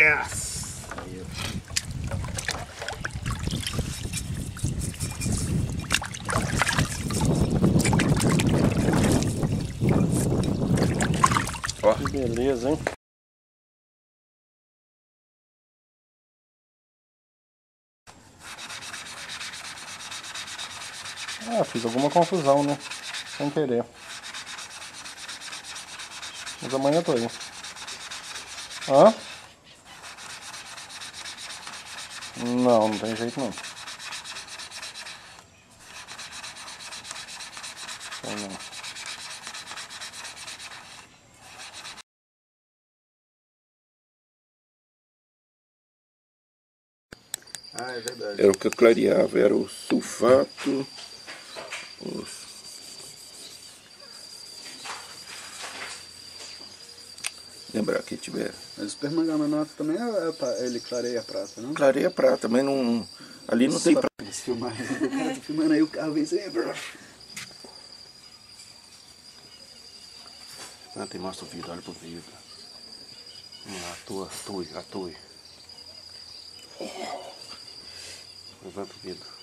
Yes. Ó, que beleza, hein? Ah, fiz alguma confusão, né? Sem querer. Mas amanhã eu tô aí. Hã? Não, não tem jeito não. Tem não. Ah, é verdade. Era o que eu clareava, era o sulfato. Lembrar que tiver. Mas o permanganato também ele clareia a prata, não? Clareia prata, mas não. Ali não tem prata. Esse filmar, o cara tá filmando aí, o carro vem assim. Ah, tem mostra o vidro, olha pro vidro. Vamos lá, atue. Levanta o vidro.